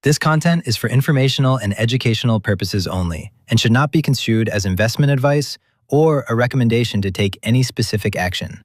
This content is for informational and educational purposes only and should not be construed as investment advice or a recommendation to take any specific action.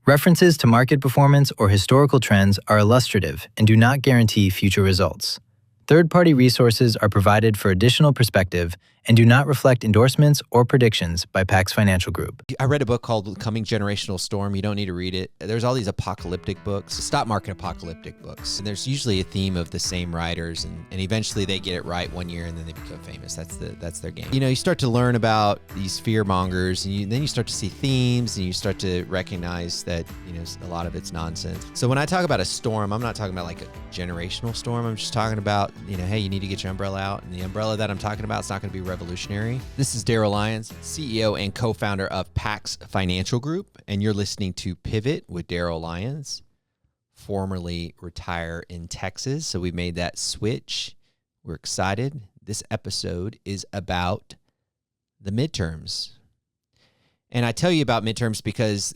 References to market performance or historical trends are illustrative and do not guarantee future results. Third-party resources are provided for additional perspective and do not reflect endorsements or predictions by Pax Financial Group. I read a book called Coming Generational Storm. You don't need to read it. There's all these apocalyptic books, stock market apocalyptic books. And there's usually a theme of the same writers, and eventually they get it right one year and then they become famous. That's their game. You know, you start to learn about these fear mongers, and then you start to see themes, and you start to recognize that, you know, a lot of it's nonsense. So when I talk about a storm, I'm not talking about like a generational storm. I'm just talking about, you know, hey, you need to get your umbrella out. And the umbrella that I'm talking about is not going to be revolutionary. This is Darryl Lyons, CEO and co-founder of Pax Financial Group, and you're listening to Pivot with Darryl Lyons, formerly retire in Texas. So we made that switch. We're excited. This episode is about the midterms. And I tell you about midterms because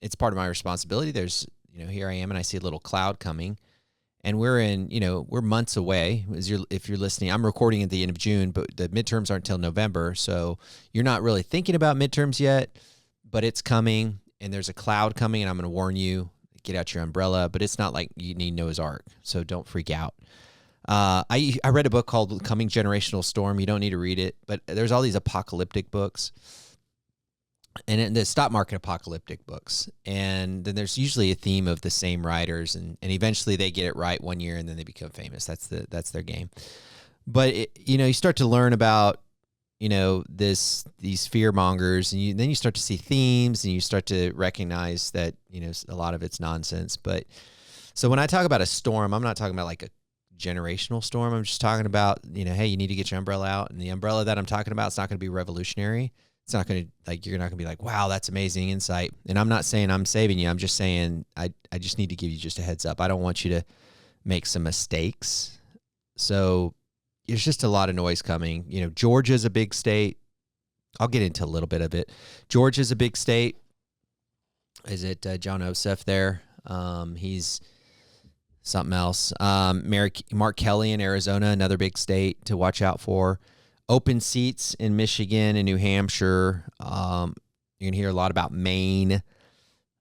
it's part of my responsibility. There's, you know, here I am and I see a little cloud coming. And we're months away. If you're listening, I'm recording at the end of June, but the midterms aren't until November. So you're not really thinking about midterms yet, but it's coming and there's a cloud coming, and I'm going to warn you, get out your umbrella, but it's not like you need Noah's Ark. So don't freak out. I read a book called Coming Generational Storm. You don't need to read it, but there's all these apocalyptic books. And the stock market apocalyptic books. And then there's usually a theme of the same writers, and eventually they get it right one year and then they become famous. That's their game. But you start to learn about, these fear mongers, and then you start to see themes, and you start to recognize that, a lot of it's nonsense. But so when I talk about a storm, I'm not talking about like a generational storm. I'm just talking about, hey, you need to get your umbrella out. And the umbrella that I'm talking about is not going to be revolutionary. It's not going to, you're not going to be like, wow, that's amazing insight. And I'm not saying I'm saving you. I'm just saying I just need to give you just a heads up. I don't want you to make some mistakes. So there's just a lot of noise coming. Georgia's a big state. I'll get into a little bit of it. Georgia's a big state. Is it John Ossoff there? He's something else. Mark Kelly in Arizona, another big state to watch out for. Open seats in Michigan and New Hampshire. You're going to hear a lot about Maine.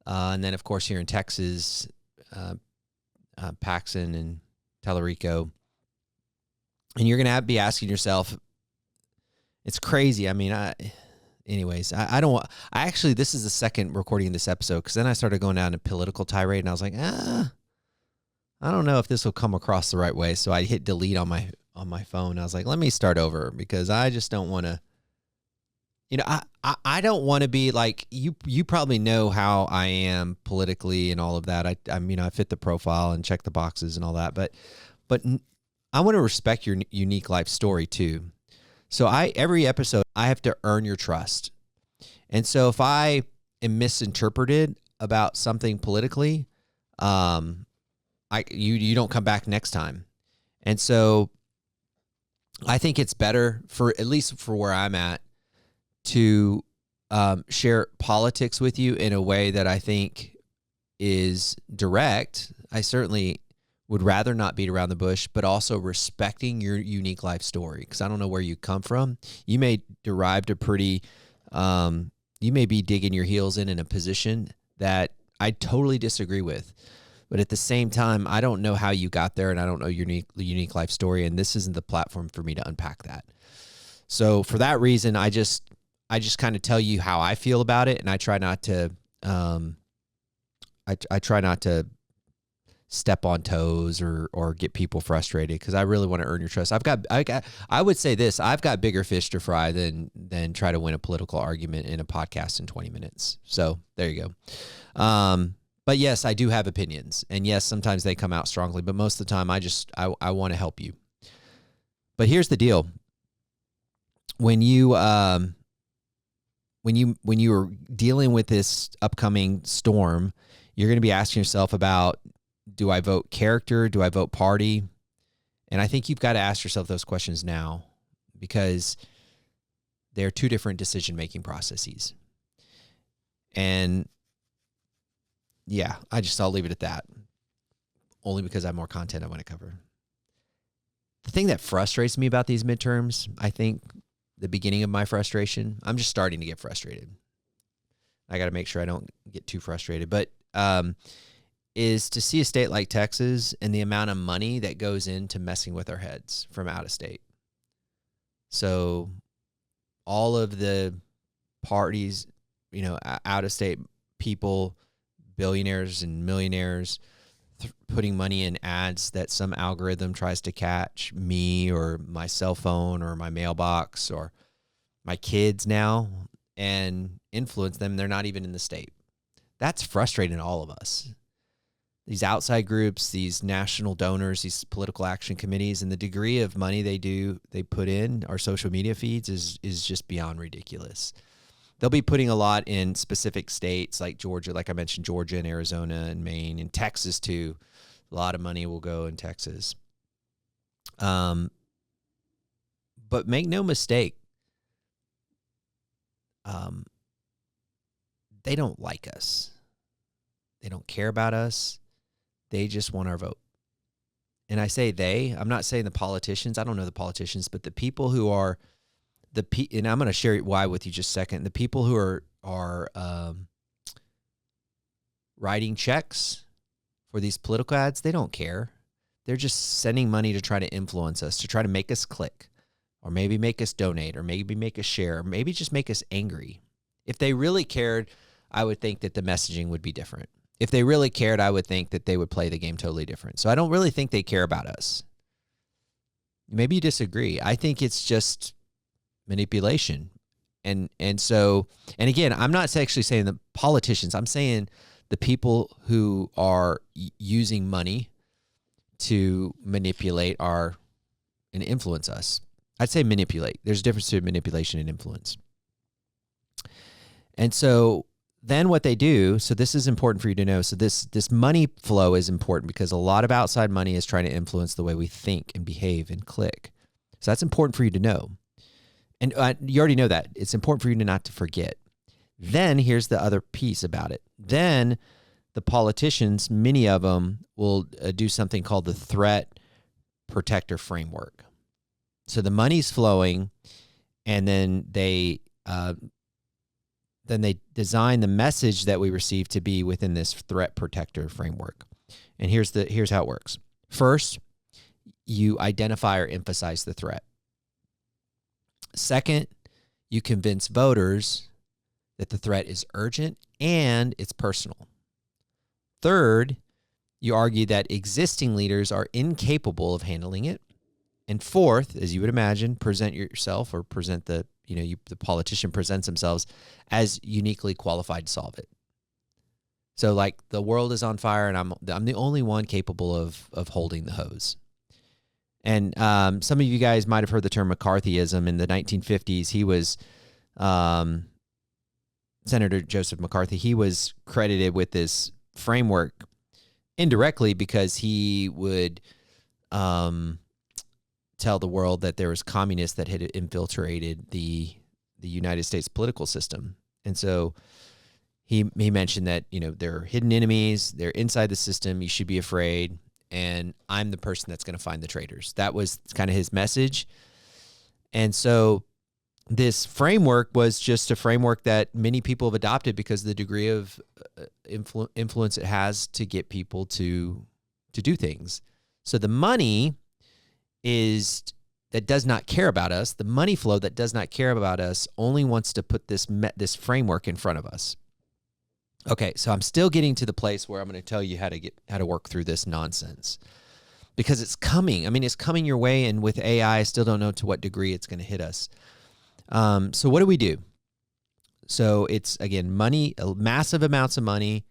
And then, of course, here in Texas, Paxton and Tellurico. And you're going to be asking yourself, it's crazy. I mean, I don't want, this is the second recording of this episode, because then I started going down a political tirade, and I was like, I don't know if this will come across the right way. So I hit delete on my phone. I was like, let me start over, because I just don't want to, I don't want to be like, you probably know how I am politically and all of that. I fit the profile and check the boxes and all that, but I want to respect your unique life story too. So every episode, I have to earn your trust. And so if I am misinterpreted about something politically, you don't come back next time. And so I think it's better, for at least for where I'm at, to share politics with you in a way that I think is direct. I certainly would rather not beat around the bush, but also respecting your unique life story, because I don't know where you come from. You may derived a pretty, you may be digging your heels in a position that I totally disagree with. But at the same time, I don't know how you got there, and I don't know your unique life story, and this isn't the platform for me to unpack that. So for that reason, I just kind of tell you how I feel about it, and I try not to, I try not to step on toes or get people frustrated, because I really want to earn your trust. I would say this: I've got bigger fish to fry than try to win a political argument in a podcast in 20 minutes. So there you go. But yes, I do have opinions, and yes, sometimes they come out strongly, but most of the time I want to help you. But here's the deal. When you are dealing with this upcoming storm, you're going to be asking yourself about, do I vote character? Do I vote party? And I think you've got to ask yourself those questions now, because they're two different decision-making processes. And yeah, I'll leave it at that, only because I have more content I want to cover. thing that frustrates me about these midterms, I think the beginning of my frustration, I'm just starting to get frustrated. I got to make sure I don't get too frustrated, but is to see a state like Texas and the amount of money that goes into messing with our heads from out of state. So all of the parties, out of state people, billionaires and millionaires, putting money in ads that some algorithm tries to catch me or my cell phone or my mailbox or my kids now and influence them. They're not even in the state. That's frustrating to all of us. These outside groups, these national donors, these political action committees, and the degree of money they put in our social media feeds is just beyond ridiculous. They'll be putting a lot in specific states like Georgia, like I mentioned, Georgia and Arizona and Maine and Texas too. A lot of money will go in Texas. But make no mistake, they don't like us. They don't care about us. They just want our vote. And I say they, I'm not saying the politicians. I don't know the politicians, but the people who are and I'm going to share why with you just a second. The people who are writing checks for these political ads, they don't care. They're just sending money to try to influence us, to try to make us click, or maybe make us donate, or maybe make us share, or maybe just make us angry. If they really cared, I would think that the messaging would be different. If they really cared, I would think that they would play the game totally different. So I don't really think they care about us. Maybe you disagree. I think it's just manipulation. And again, I'm not actually saying the politicians. I'm saying the people who are using money to manipulate and influence us. I'd say manipulate. There's a difference between manipulation and influence. And so then what they do, so this is important for you to know. So this money flow is important because a lot of outside money is trying to influence the way we think and behave and click. So that's important for you to know. And you already know that. It's important for you not to forget. Then here's the other piece about it. Then the politicians, many of them, will do something called the threat protector framework. So the money's flowing, and then they design the message that we receive to be within this threat protector framework. And here's how it works. First, you identify or emphasize the threat. Second, you convince voters that the threat is urgent and it's personal. Third, you argue that existing leaders are incapable of handling it. And fourth, as you would imagine, present yourself or present the politician presents themselves as uniquely qualified to solve it. So like the world is on fire and I'm the only one capable of holding the hose. And some of you guys might have heard the term McCarthyism. In the 1950s, he was Senator Joseph McCarthy. He was credited with this framework indirectly because he would tell the world that there was communists that had infiltrated the United States political system. And so he mentioned that, there are hidden enemies, they're inside the system, you should be afraid, and I'm the person that's going to find the traitors. That was kind of his message. And so this framework was just a framework that many people have adopted because of the degree of influence it has to get people to do things. So the money that does not care about us, the money flow that does not care about us only wants to put this framework in front of us. Okay, so I'm still getting to the place where I'm going to tell you how to work through this nonsense because it's coming. I mean, it's coming your way, and with AI, I still don't know to what degree it's going to hit us. So what do we do? So it's, again, money, massive amounts of money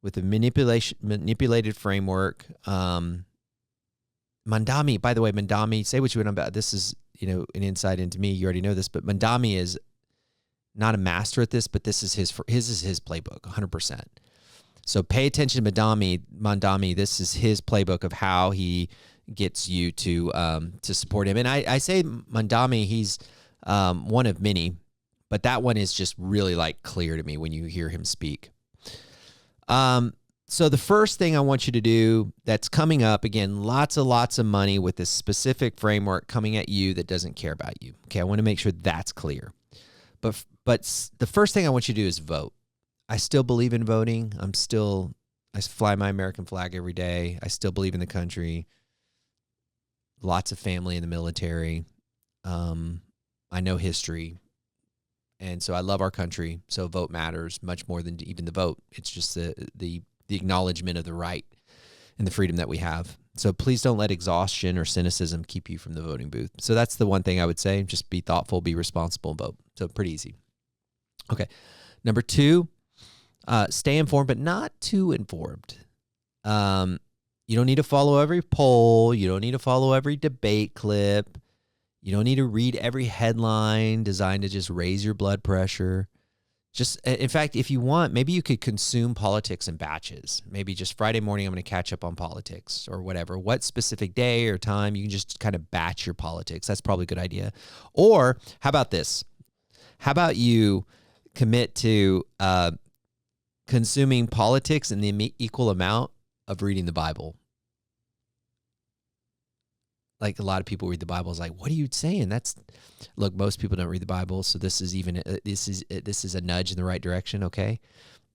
with a manipulated framework. Mandami, by the way, Mandami, say what you want about this is, an insight into me. You already know this, but Mandami is not a master at this, but this is his playbook, 100%. So pay attention to Mandami. This is his playbook of how he gets you to support him. And I say Mandami, he's one of many, but that one is just really clear to me when you hear him speak. So the first thing I want you to do that's coming up, again, lots of money with this specific framework coming at you that doesn't care about you. Okay, I want to make sure that's clear. But the first thing I want you to do is vote. I still believe in voting. I fly my American flag every day. I still believe in the country. Lots of family in the military. I know history. And so I love our country. So vote matters much more than even the vote. It's just the acknowledgement of the right and the freedom that we have. So please don't let exhaustion or cynicism keep you from the voting booth. So that's the one thing I would say. Just be thoughtful, be responsible, and vote. So pretty easy. Okay. Number 2, stay informed, but not too informed. You don't need to follow every poll. You don't need to follow every debate clip. You don't need to read every headline designed to just raise your blood pressure. In fact, if you want, maybe you could consume politics in batches. Maybe just Friday morning, I'm going to catch up on politics or whatever. What specific day or time, you can just kind of batch your politics. That's probably a good idea. Or how about this? How about you commit to consuming politics in the equal amount of reading the Bible? Like a lot of people read the Bible is like, what are you saying? Look, most people don't read the Bible, so this is a nudge in the right direction, okay?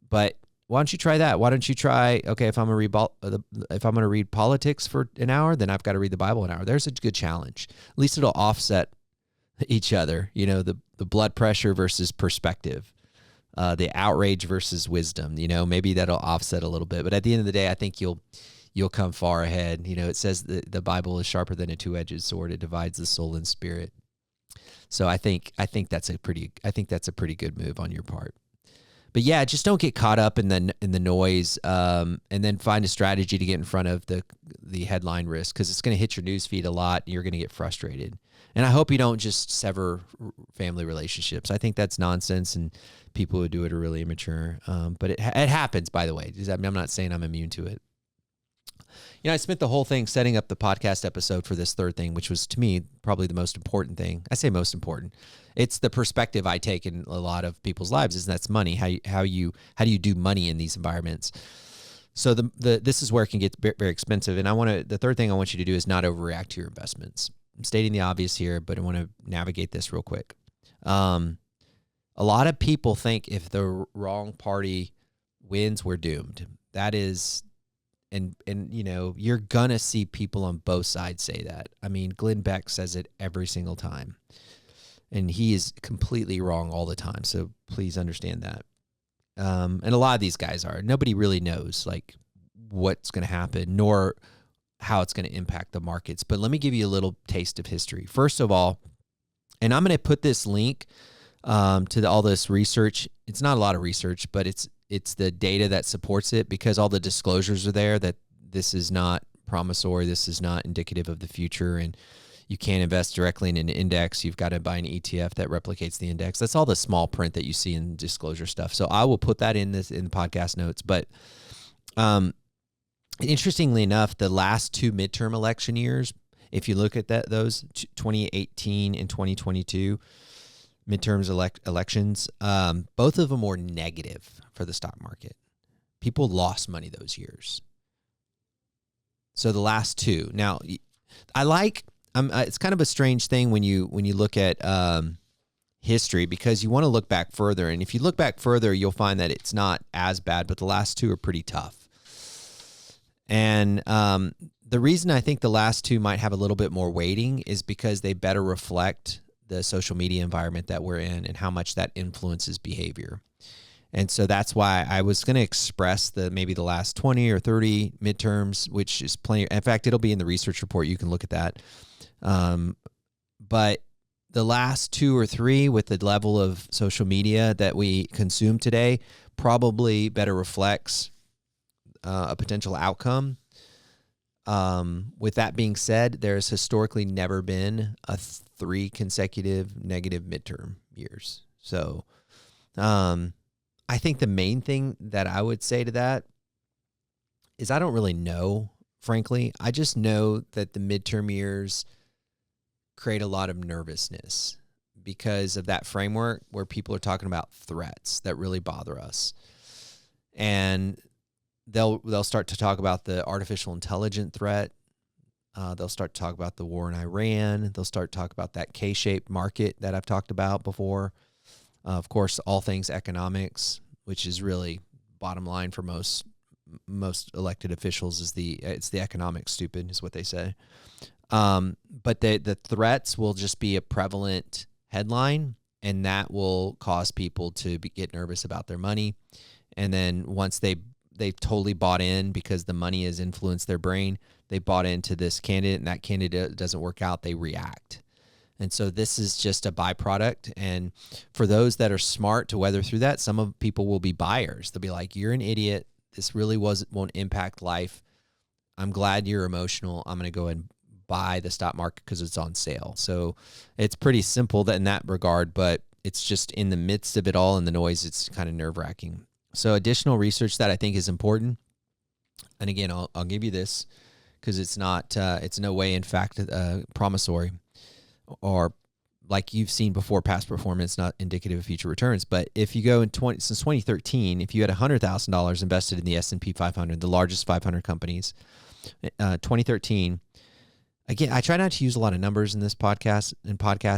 But why don't you try that? Why don't you try? Okay, if I'm gonna read politics for an hour, then I've got to read the Bible an hour. There's a good challenge. At least it'll offset each other. You know, the blood pressure versus perspective, the outrage versus wisdom. You know, maybe that'll offset a little bit. But at the end of the day, I think you'll come far ahead. You know, it says that the Bible is sharper than a two-edged sword. It divides the soul and spirit. So I think that's a pretty good move on your part. But yeah, just don't get caught up in the noise, and then find a strategy to get in front of the headline risk, because it's going to hit your news feed a lot and you're going to get frustrated. And I hope you don't just sever family relationships. I think that's nonsense, and people who do it are really immature. But it happens, by the way. I'm not saying I'm immune to it. You know, I spent the whole thing setting up the podcast episode for this third thing, which was, to me, probably the most important thing. I say most important. It's the perspective I take in a lot of people's lives, and that's money. How do you do money in these environments? So this is where it can get very expensive. And the third thing I want you to do is not overreact to your investments. I'm stating the obvious here, but I want to navigate this real quick. A lot of people think if the wrong party wins, we're doomed. That is. And you know, you're going to see people on both sides say that. I mean, Glenn Beck says it every single time. And he is completely wrong all the time. So please understand that. And a lot of these guys are. Nobody really knows, like, what's going to happen, nor how it's going to impact the markets. But let me give you a little taste of history. First of all, and I'm going to put this link to all this research. It's not a lot of research, but it's the data that supports it, because all the disclosures are there that this is not promissory, this is not indicative of the future, and you can't invest directly in an index. You've got to buy an ETF that replicates the index. That's all the small print that you see in disclosure stuff. So I will put that in the podcast notes. But interestingly enough, the last 2 midterm election years, if you look at those 2018 and 2022 midterms elections, both of them were negative for the stock market. People lost money those years. So the last 2. Now, it's kind of a strange thing when you look at history, because you want to look back further. And if you look back further, you'll find that it's not as bad, but the last 2 are pretty tough. And the reason I think the last 2 might have a little bit more weighting is because they better reflect the social media environment that we're in and how much that influences behavior. And so that's why I was going to express maybe the last 20 or 30 midterms, which is plenty. In fact, it'll be in the research report. You can look at that. But the last 2 or 3, with the level of social media that we consume today, probably better reflects a potential outcome. With that being said, there's historically never been a 3 consecutive negative midterm years. So I think the main thing that I would say to that is I don't really know, frankly. I just know that the midterm years create a lot of nervousness because of that framework where people are talking about threats that really bother us. And they'll start to talk about the artificial intelligence threat. They'll start to talk about the war in Iran. They'll start to talk about that K-shaped market that I've talked about before. Of course, all things economics, which is really bottom line for most elected officials, is it's the economic stupid is what they say. But the threats will just be a prevalent headline, and that will cause people to get nervous about their money. And then once they've totally bought in because the money has influenced their brain, they bought into this candidate, and that candidate doesn't work out, they react. And so this is just a byproduct. And for those that are smart to weather through that, some of people will be buyers. They'll be like, you're an idiot. This really won't impact life. I'm glad you're emotional. I'm going to go and buy the stock market because it's on sale. So it's pretty simple in that regard, but it's just in the midst of it all and the noise, it's kind of nerve-wracking. So additional research that I think is important, and again, I'll give you this because it's not, it's no way, in fact, promissory or like you've seen before, past performance, not indicative of future returns. But if you go since 2013, if you had $100,000 invested in the S&P 500, the largest 500 companies, 2013. Again, I try not to use a lot of numbers in this podcast,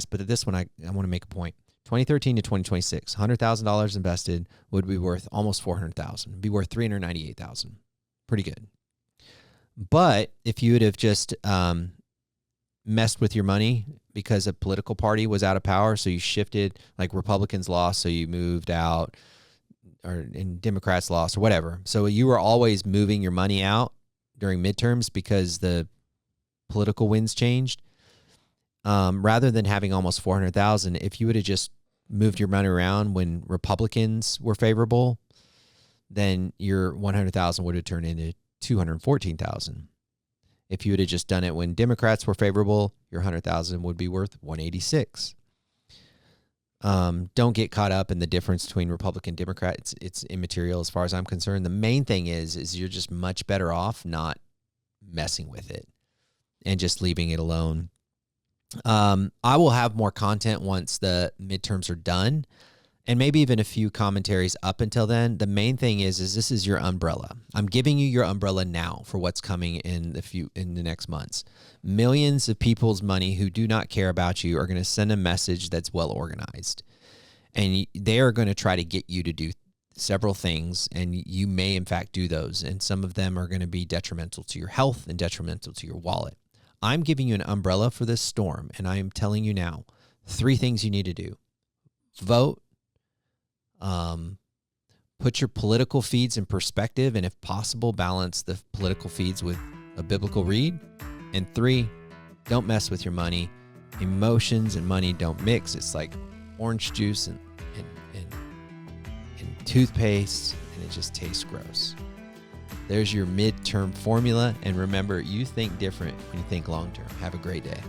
but this one I want to make a point. 2013 to 2026, $100,000 invested would be worth almost $400,000. It'd be worth $398,000. Pretty good. But if you would have just messed with your money because a political party was out of power, so you shifted, like Republicans lost, so you moved out, and Democrats lost, or whatever. So you were always moving your money out during midterms because the political winds changed. Rather than having almost $400,000, if you would have just moved your money around when Republicans were favorable, then your $100,000 would have turned into $214,000. If you would have just done it when Democrats were favorable, your $100,000 would be worth $186,000. Don't get caught up in the difference between Republican and Democrat. It's immaterial as far as I'm concerned. The main thing is you're just much better off not messing with it and just leaving it alone. I will have more content once the midterms are done, and maybe even a few commentaries up until then. The main thing is this is your umbrella. I'm giving you your umbrella now for what's coming in the next months. Millions of people's money who do not care about you are going to send a message that's well organized, and they are going to try to get you to do several things, and you may in fact do those, and some of them are going to be detrimental to your health and detrimental to your wallet. I'm giving you an umbrella for this storm, and I am telling you now 3 things you need to do. Vote. Put your political feeds in perspective, and if possible, balance the political feeds with a biblical read. And 3, don't mess with your money. Emotions and money don't mix. It's like orange juice and toothpaste, and it just tastes gross. There's your midterm formula, and remember, you think different when you think long-term. Have a great day.